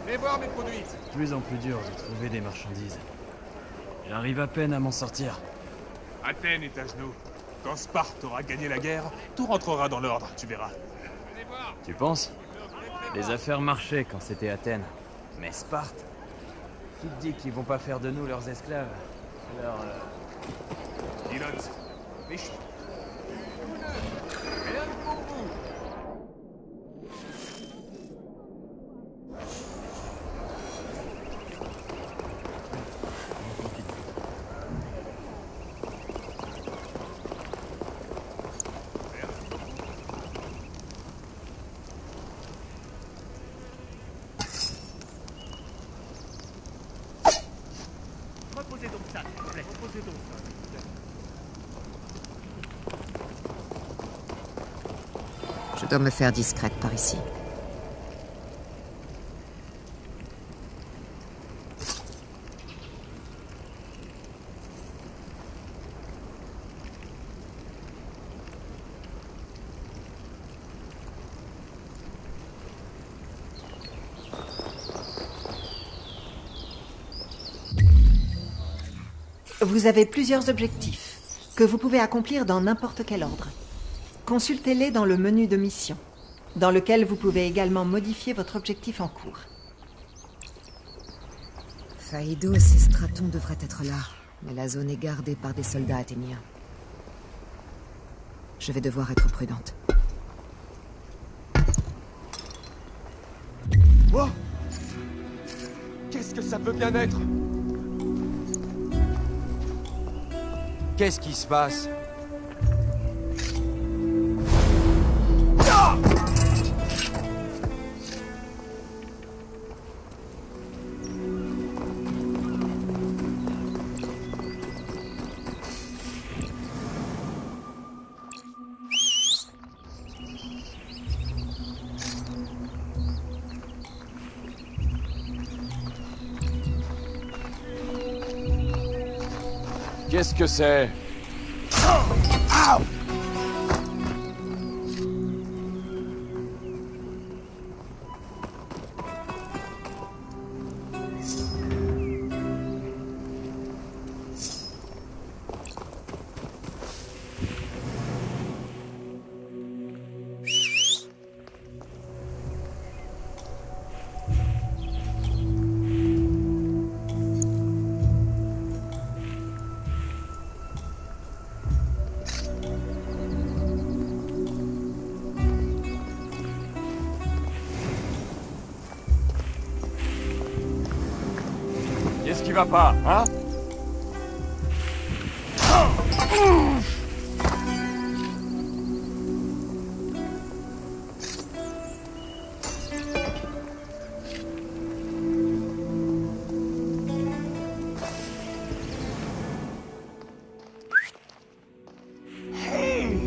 Venez voir mes produits. De plus en plus dur de trouver des marchandises. J'arrive à peine à m'en sortir. Athènes est à genoux. Quand Sparte aura gagné la guerre, tout rentrera dans l'ordre, tu verras. Venez voir. Tu penses? Les affaires marchaient quand c'était Athènes. Mais Sparte? Qui te dit qu'ils vont pas faire de nous leurs esclaves? Alors... Dilons, méchant. Rien que pour vous. Reposez donc ça, s'il vous plaît. Reposez donc ça. Je dois me faire discrète par ici. Vous avez plusieurs objectifs, que vous pouvez accomplir dans n'importe quel ordre. Consultez-les dans le menu de mission, dans lequel vous pouvez également modifier votre objectif en cours. Phaïdos et Straton devraient être là, mais la zone est gardée par des soldats athéniens. Je vais devoir être prudente. Oh! Qu'est-ce que ça peut bien être? Qu'est-ce qui se passe? Ah! Qu'est-ce que c'est? Qu'est-ce qui va pas, hein? Hey!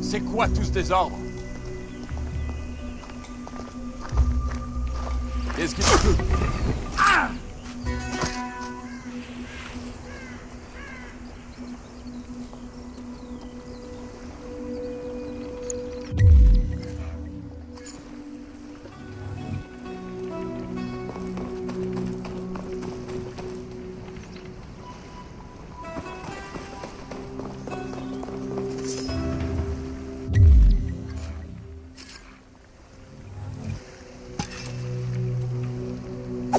C'est quoi tout ce désordre? Qu'est-ce qui... Ah!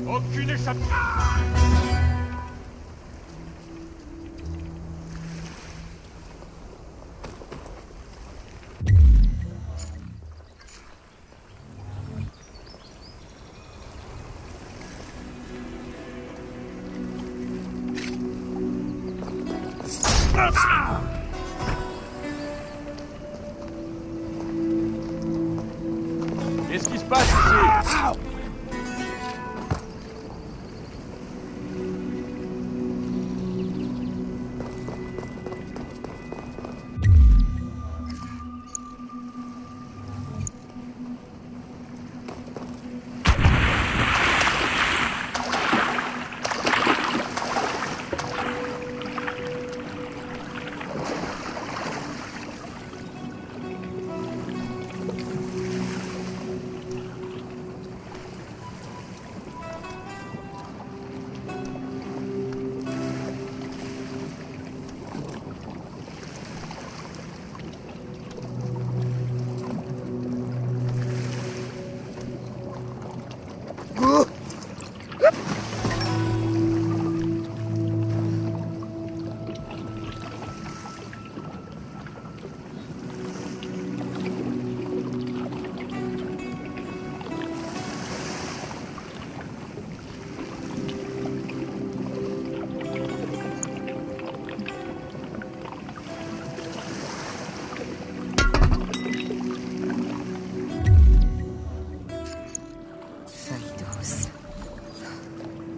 Aucune échappée! Qu'est-ce qui se passe ici?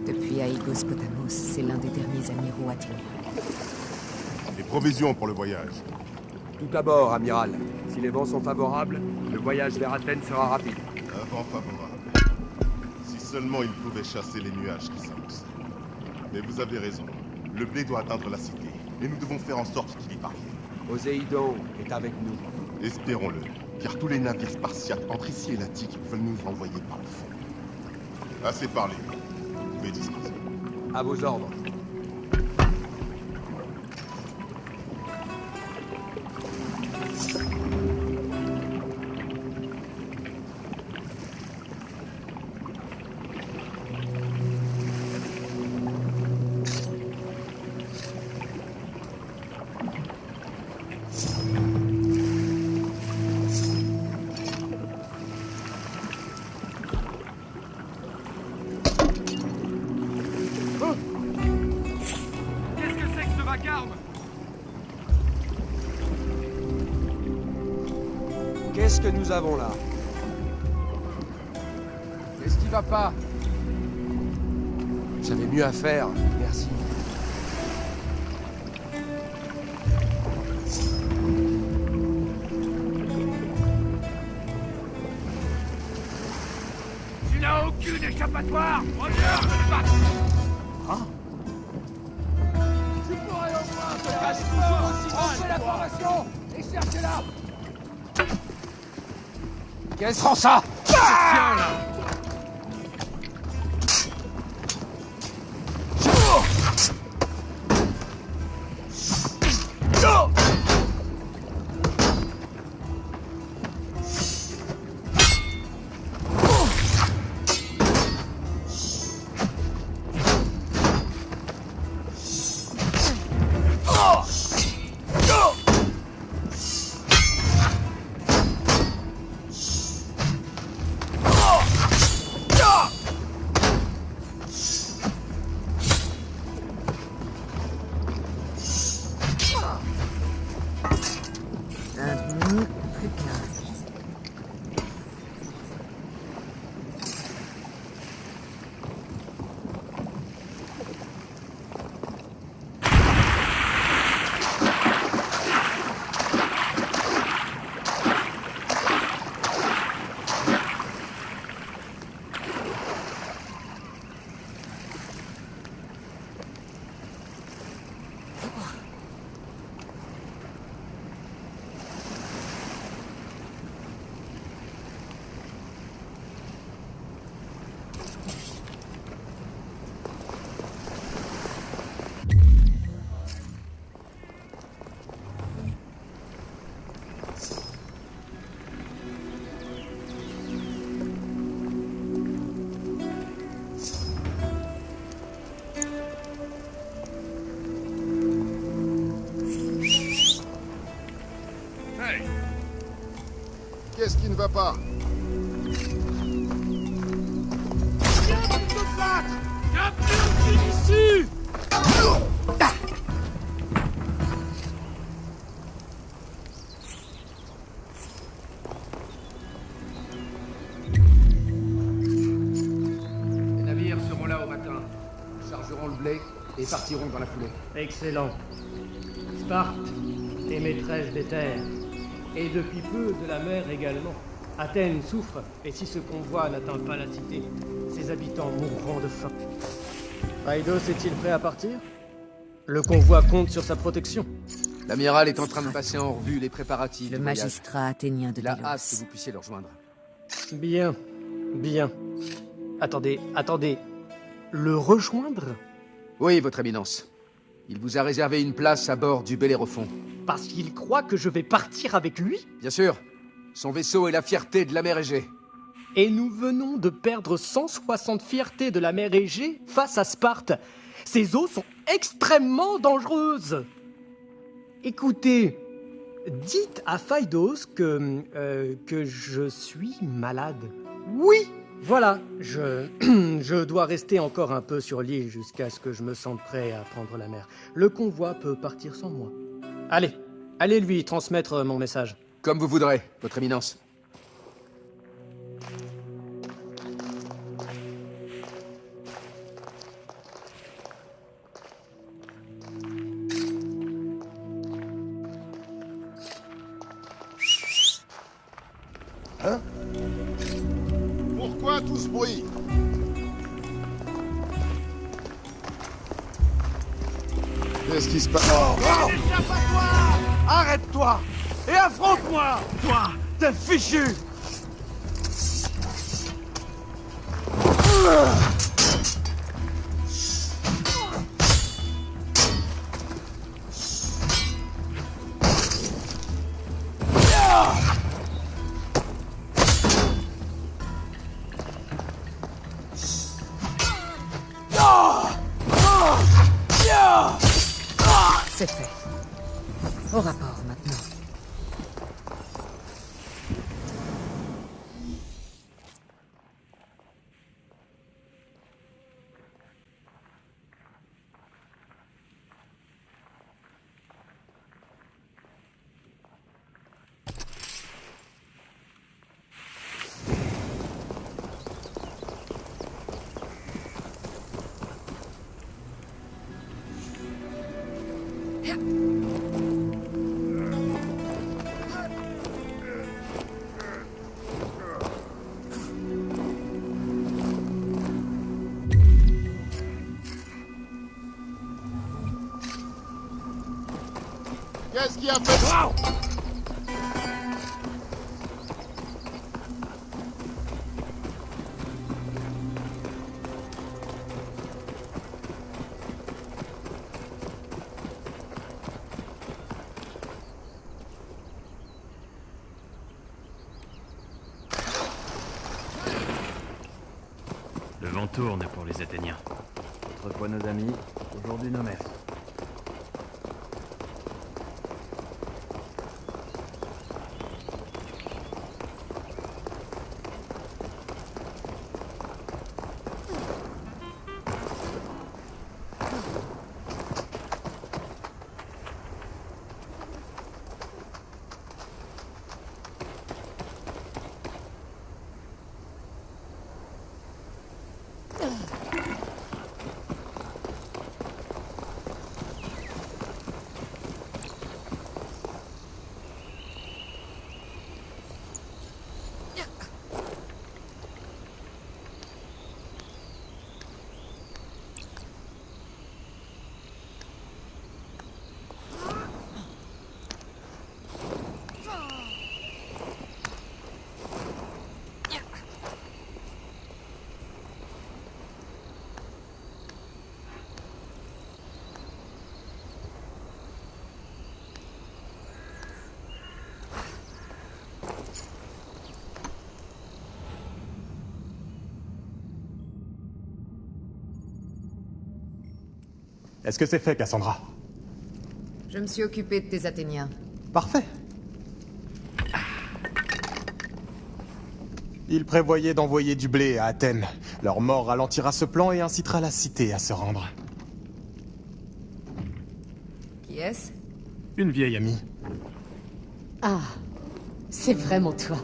Depuis Aigos Potamos, c'est l'un des derniers amiraux athéniens. Les provisions pour le voyage. Tout d'abord, amiral. Si les vents sont favorables, le voyage vers Athènes sera rapide. Un vent favorable. Si seulement il pouvait chasser les nuages qui s'annoncent. Mais vous avez raison. Le blé doit atteindre la cité. Et nous devons faire en sorte qu'il y parvienne. Poséidon est avec nous. Espérons-le. Car tous les navires spartiates entre ici et l'Attique veulent nous envoyer par le fond. Assez parlé. Vous pouvez disposer. À vos ordres. Qu'est-ce que nous avons là? Qu'est-ce qui va pas? J'avais mieux à faire, merci. Tu n'as aucune échappatoire. Reviens, Sparte. Tu pourrais au moins te cacher toujours aussi mal, la formation et cherchez-la. Qu'est-ce que ça? Tiens là. Plus qu'un. Qu'est-ce qui ne va pas? Les navires seront là au matin. Ils chargeront le blé et partiront dans la foulée. Excellent. Sparte est maîtresse des terres. Et depuis peu de la mer également. Athènes souffre, et si ce convoi n'atteint pas la cité, ses habitants mourront de faim. Phaïdos est-il prêt à partir? Le convoi compte sur sa protection. L'amiral est en train de passer en revue les préparatifs. Le du voyage. magistrat athénien de Il a Délos. hâte que vous puissiez le rejoindre. Bien, bien. Attendez. Le rejoindre? Oui, votre éminence. Il vous a réservé une place à bord du Bellérophon. Parce qu'il croit que je vais partir avec lui? Bien sûr. Son vaisseau est la fierté de la mer Égée. Et nous venons de perdre 160 fiertés de la mer Égée face à Sparte. Ces eaux sont extrêmement dangereuses. Écoutez, dites à Phaïdos que je suis malade. Oui, voilà, je dois rester encore un peu sur l'île jusqu'à ce que je me sente prêt à prendre la mer. Le convoi peut partir sans moi. Allez lui transmettre mon message. Comme vous voudrez, votre éminence. Hein? Pourquoi tout ce bruit? Qu'est-ce qui se passe? Arrête-toi et affronte-moi. Toi, t'es fichu. C'est fait. Au rapport maintenant. Qu'est-ce qui a fait... Wow! Le vent tourne pour les Athéniens. Autrefois nos amis, aujourd'hui nos maîtres. Est-ce que c'est fait, Cassandra? Je me suis occupé de tes Athéniens. Parfait. Ils prévoyaient d'envoyer du blé à Athènes. Leur mort ralentira ce plan et incitera la cité à se rendre. Qui est-ce? Une vieille amie. Ah, c'est vraiment toi.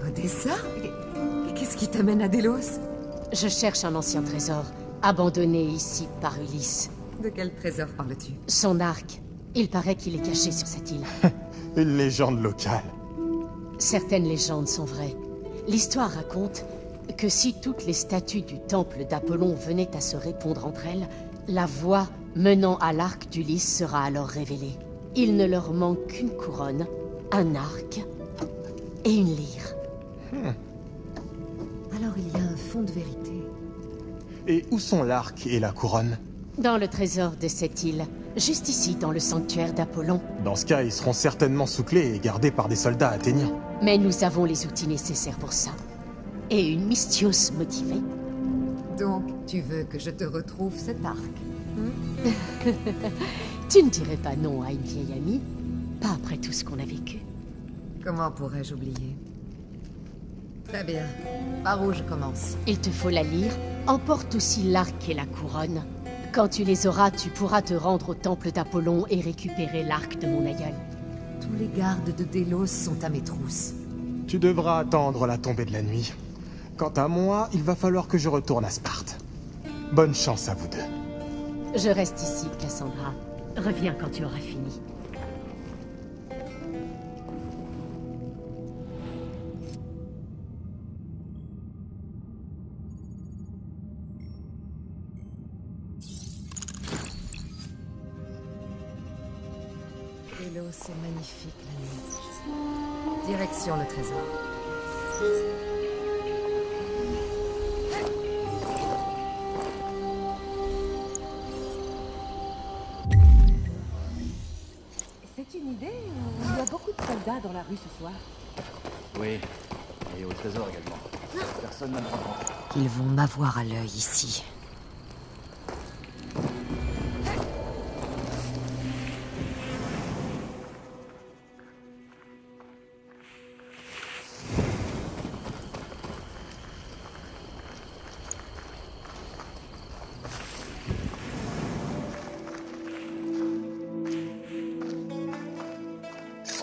Odessa? Et qu'est-ce qui t'amène à Délos? Je cherche un ancien trésor, abandonné ici par Ulysse. De quel trésor parles-tu? Son arc. Il paraît qu'il est caché sur cette île. Une légende locale. Certaines légendes sont vraies. L'histoire raconte que si toutes les statues du temple d'Apollon venaient à se répondre entre elles, la voie menant à l'arc d'Ulysse sera alors révélée. Il ne leur manque qu'une couronne, un arc et une lyre. Alors il y a un fond de vérité. Et où sont l'arc et la couronne? Dans le trésor de cette île, juste ici dans le sanctuaire d'Apollon. Dans ce cas, ils seront certainement sous clé et gardés par des soldats athéniens. Mais nous avons les outils nécessaires pour ça. Et une Mystios motivée. Donc, tu veux que je te retrouve cet arc? Tu ne dirais pas non à une vieille amie? Pas après tout ce qu'on a vécu. Comment pourrais-je oublier? Très bien. Par où je commence? Il te faut la lyre, emporte aussi l'arc et la couronne. Quand tu les auras, tu pourras te rendre au temple d'Apollon et récupérer l'arc de mon aïeul. Tous les gardes de Délos sont à mes trousses. Tu devras attendre la tombée de la nuit. Quant à moi, il va falloir que je retourne à Sparte. Bonne chance à vous deux. Je reste ici, Cassandra. Reviens quand tu auras fini. Délos, c'est magnifique la nuit. Direction le trésor. C'est une idée. Il y a beaucoup de soldats dans la rue ce soir. Oui, et au trésor également. Personne n'a rencontré. Ils vont m'avoir à l'œil ici.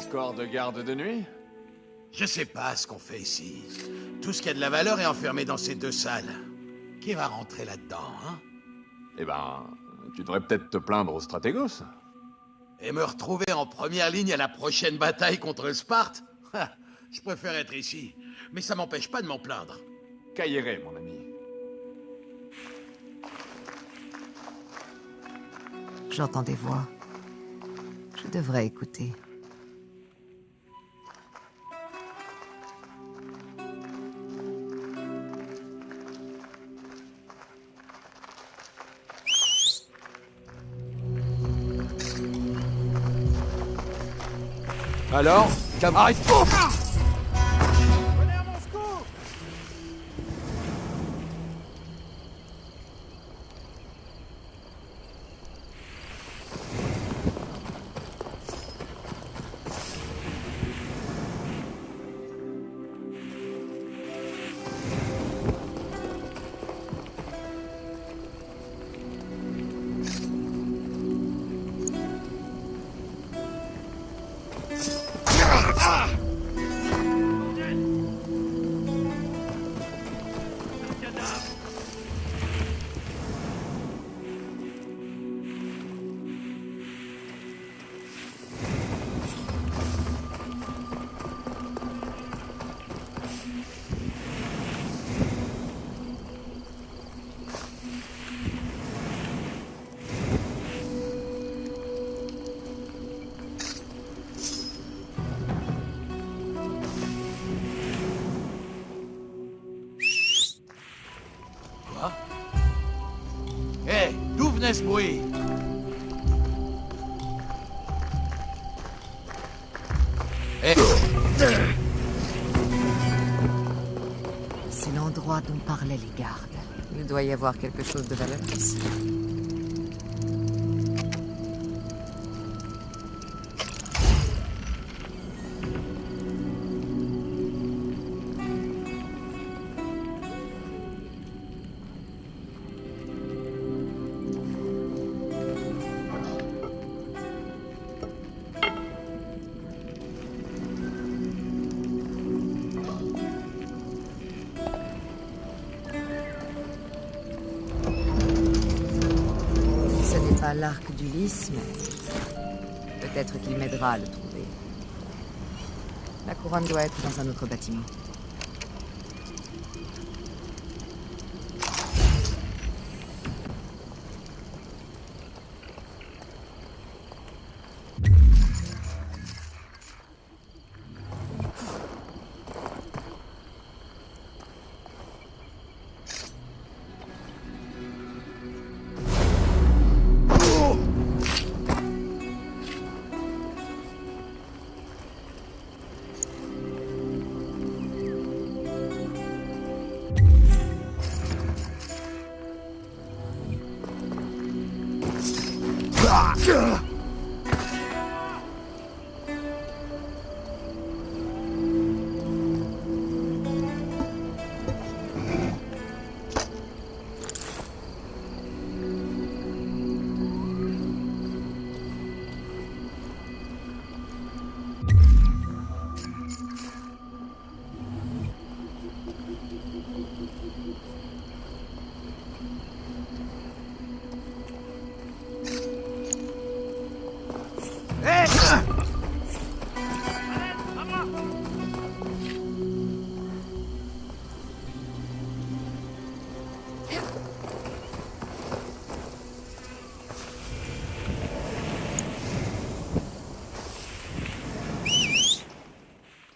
Encore de garde de nuit? Je sais pas ce qu'on fait ici. Tout ce qui a de la valeur est enfermé dans ces deux salles. Qui va rentrer là-dedans, hein? Eh ben, tu devrais peut-être te plaindre aux stratégos. Et me retrouver en première ligne à la prochaine bataille contre Sparte? Je préfère être ici. Mais ça m'empêche pas de m'en plaindre. Cailleret, mon ami. J'entends des voix. Je devrait écouter. Alors, arrête. Hé, d'où venait ce bruit? C'est l'endroit dont parlaient les gardes. Il doit y avoir quelque chose de valeur ici. Pas l'arc d'Ulysse, mais peut-être qu'il m'aidera à le trouver. La couronne doit être dans un autre bâtiment.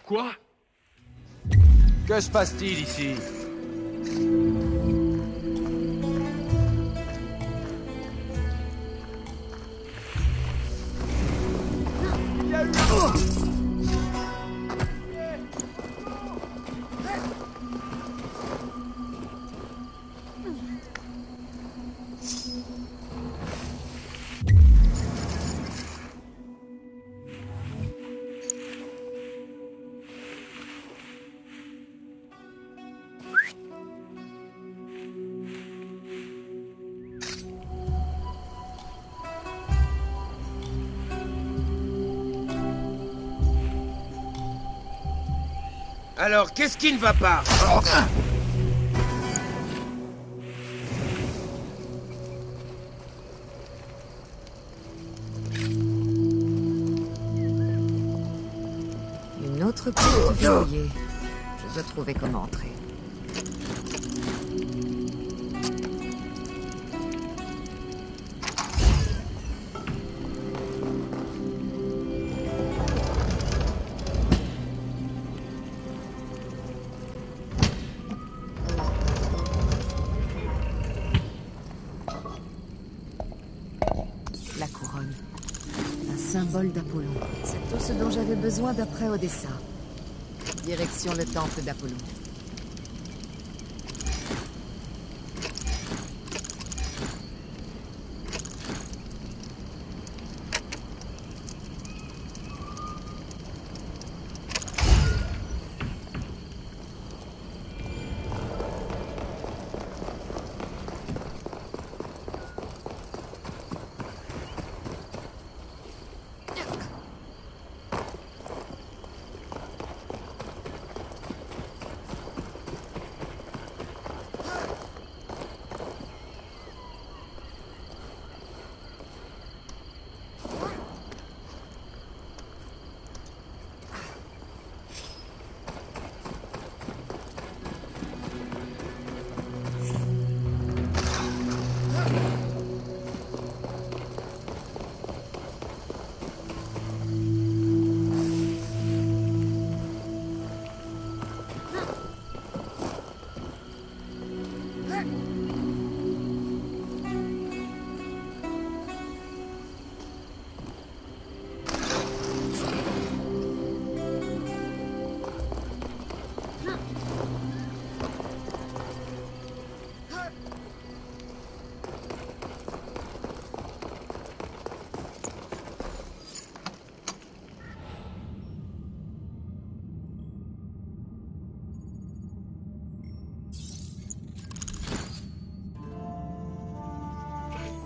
Quoi? Que se passe-t-il ici? Alors, qu'est-ce qui ne va pas? Une autre porte verrouillée. Je dois trouver comment entrer. symbole d'Apollon. C'est tout ce dont j'avais besoin d'après Odessa. Direction le temple d'Apollon.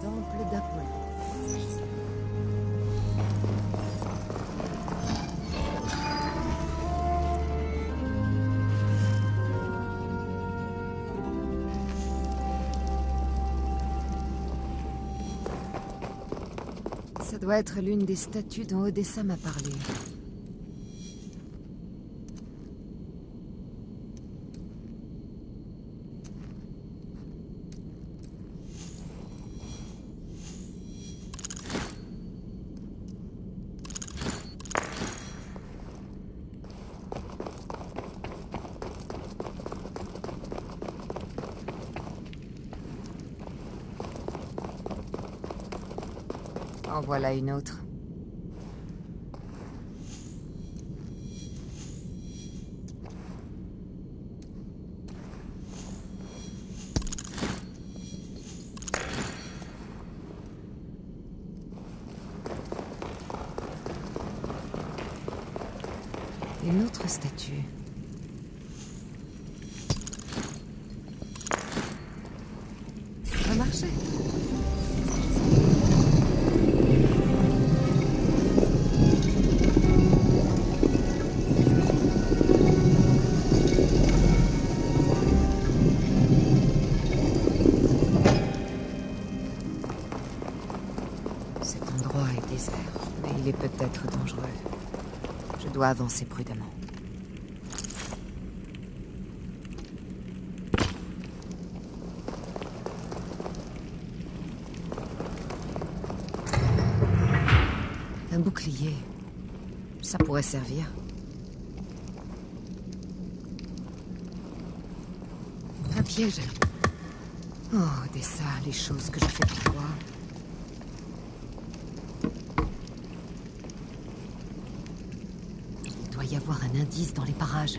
Temple d'Apollon. Ça doit être l'une des statues dont Odessa m'a parlé. En voilà une autre. Une autre statue. Ça va marcher. Cet endroit est désert, mais il est peut-être dangereux. Je dois avancer prudemment. Un bouclier. Ça pourrait servir. Un piège. Oh, Odessa, les choses que je fais pour toi. Il doit y avoir un indice dans les parages.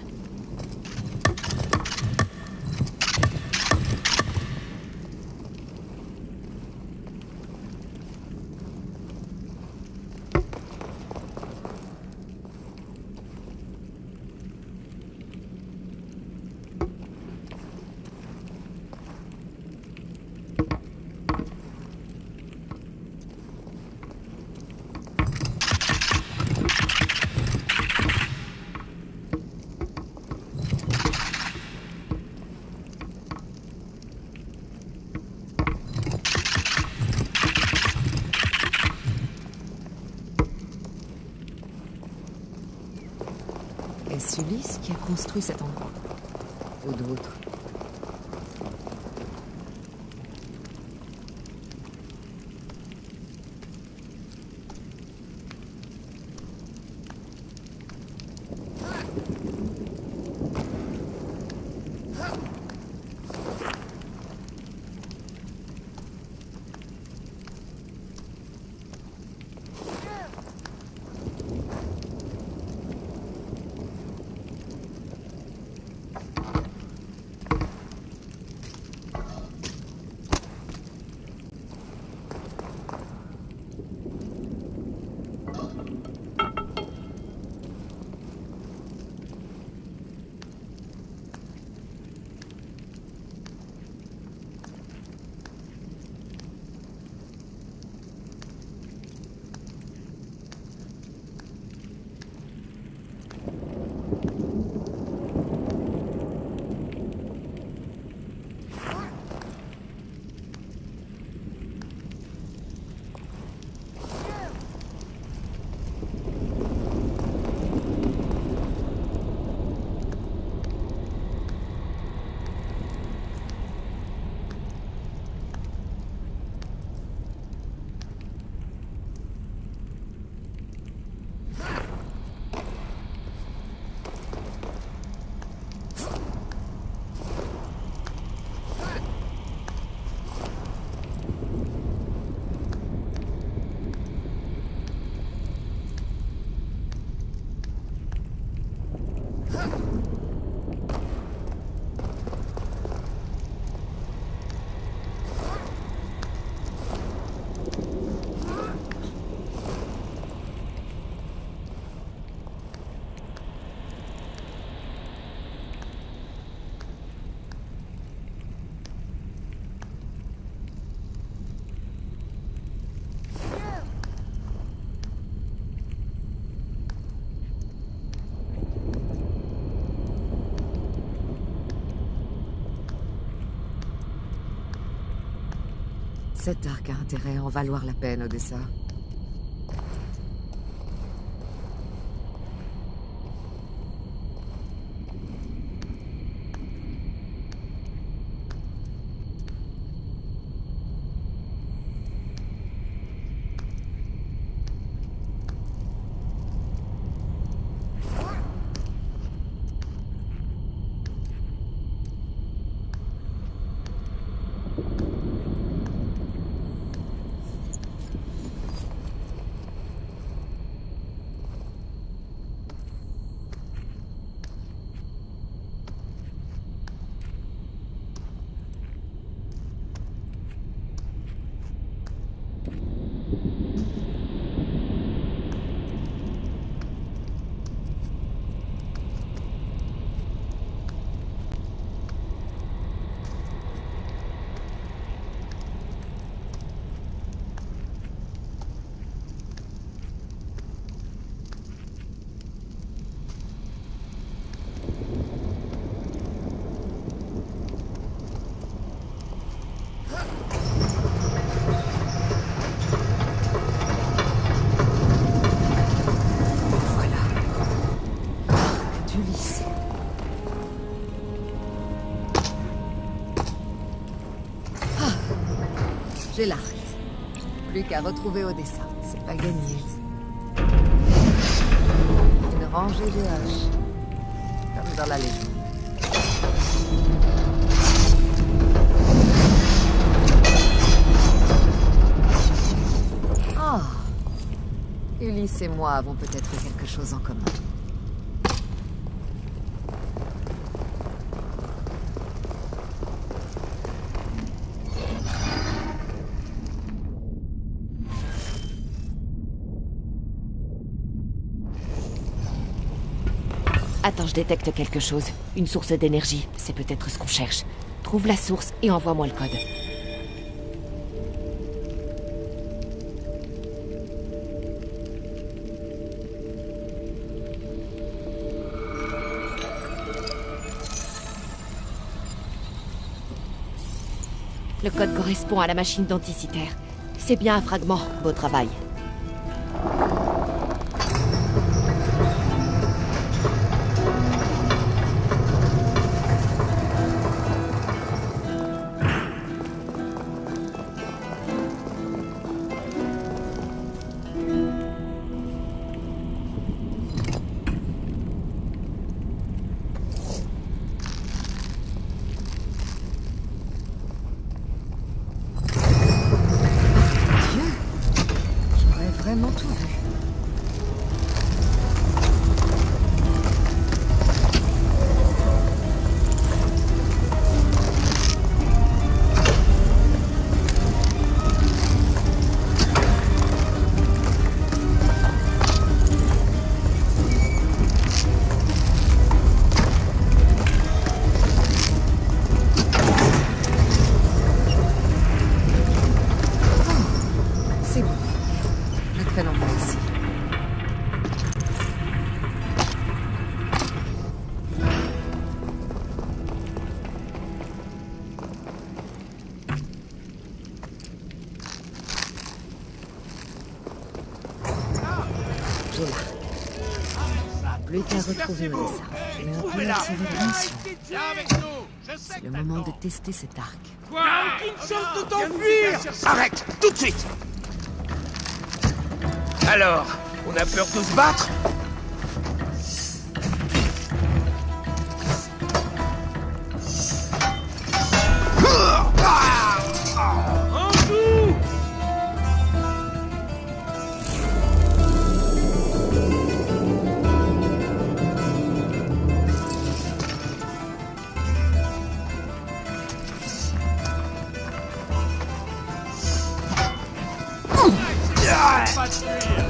Est-ce Ulysse qui a construit cet endroit? Ou d'autres? Cet arc a intérêt à en valoir la peine, Odessa. J'ai l'arc. Plus qu'à retrouver Odessa. C'est pas gagné. Une rangée de haches. Comme dans la Légion. Oh. Ulysse et moi avons peut-être quelque chose en commun. Attends, je détecte quelque chose. Une source d'énergie. C'est peut-être ce qu'on cherche. Trouve la source et envoie-moi le code. Le code correspond à la machine denticitaire. C'est bien un fragment. Beau travail. Vraiment tout vu. C'est bon. Ne traînons pas ici. J'ai l'arc. Plus qu'à retrouver Odessa. Mais un peu attirer l'attention. C'est le moment de tester cet arc. Aucune chance de t'enfuir! Arrête, tout de suite! Alors, on a peur de se battre? En joue! Pas de fuir!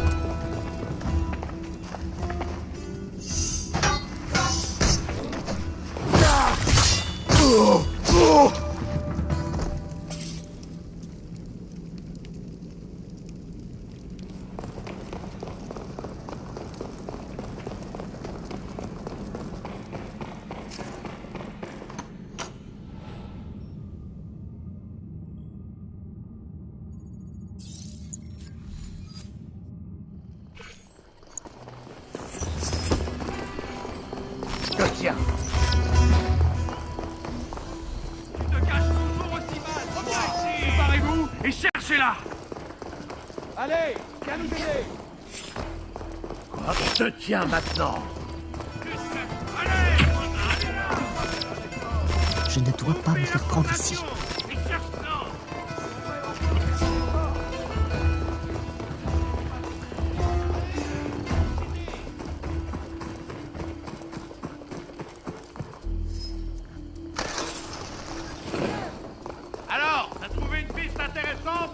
et cherchez-la! Allez, viens nous aider! Quoi te tiens maintenant? Je ne dois pas me faire prendre ici. Alors, t'as trouvé une piste intéressante?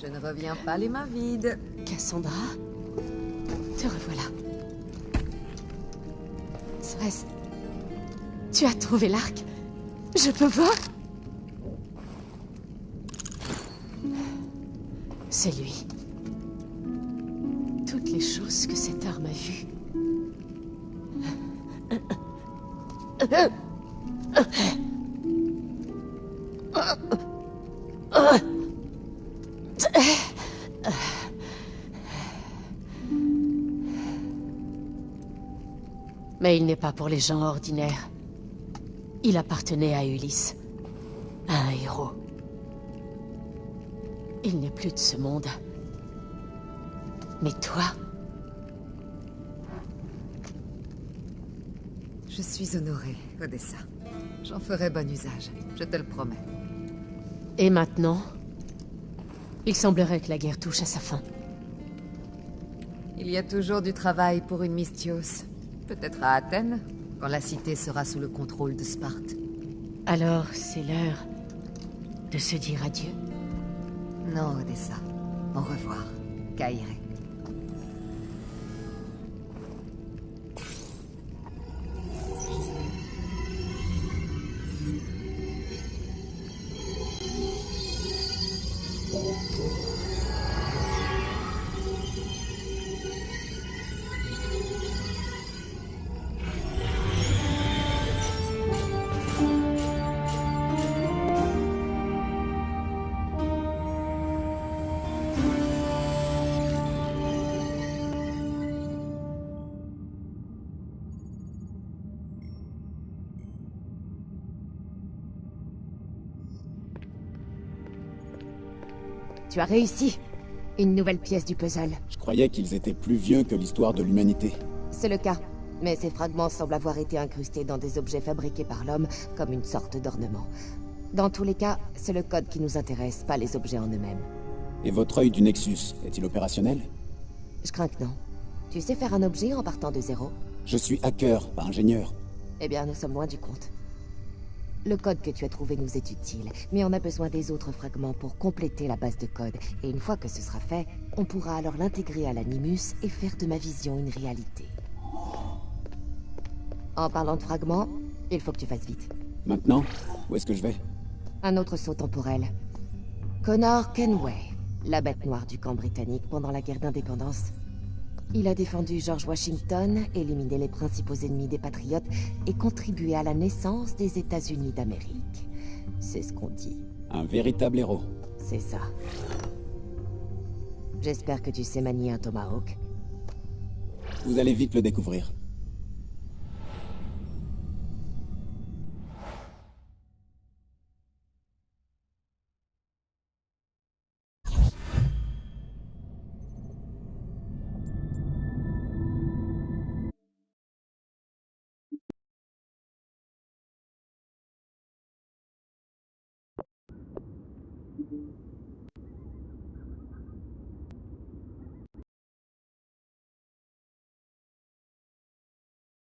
Je ne reviens pas les mains vides. Cassandra, te revoilà. Cérès, tu as trouvé l'arc? Je peux voir? C'est lui. Toutes les choses que cette arme a vues. Mais il n'est pas pour les gens ordinaires. Il appartenait à Ulysse, à un héros. Il n'est plus de ce monde. Mais toi... Je suis honorée, Odessa. J'en ferai bon usage, je te le promets. Et maintenant, il semblerait que la guerre touche à sa fin. Il y a toujours du travail pour une Mystios. Peut-être à Athènes, quand la cité sera sous le contrôle de Sparte. Alors, c'est l'heure de se dire adieu? Non, Odessa. Au revoir, Kaïré. Tu as réussi. Une nouvelle pièce du puzzle. Je croyais qu'ils étaient plus vieux que l'histoire de l'humanité. C'est le cas. Mais ces fragments semblent avoir été incrustés dans des objets fabriqués par l'homme, comme une sorte d'ornement. Dans tous les cas, c'est le code qui nous intéresse, pas les objets en eux-mêmes. Et votre œil du Nexus, est-il opérationnel? Je crains que non. Tu sais faire un objet en partant de zéro? Je suis hacker, pas ingénieur. Eh bien, nous sommes loin du compte. Le code que tu as trouvé nous est utile, mais on a besoin des autres fragments pour compléter la base de code. Et une fois que ce sera fait, on pourra alors l'intégrer à l'Animus et faire de ma vision une réalité. En parlant de fragments, il faut que tu fasses vite. Maintenant? Où est-ce que je vais? Un autre saut temporel. Connor Kenway, la bête noire du camp britannique pendant la guerre d'indépendance. Il a défendu George Washington, éliminé les principaux ennemis des Patriotes et contribué à la naissance des États-Unis d'Amérique. C'est ce qu'on dit. Un véritable héros. C'est ça. J'espère que tu sais manier un tomahawk. Vous allez vite le découvrir.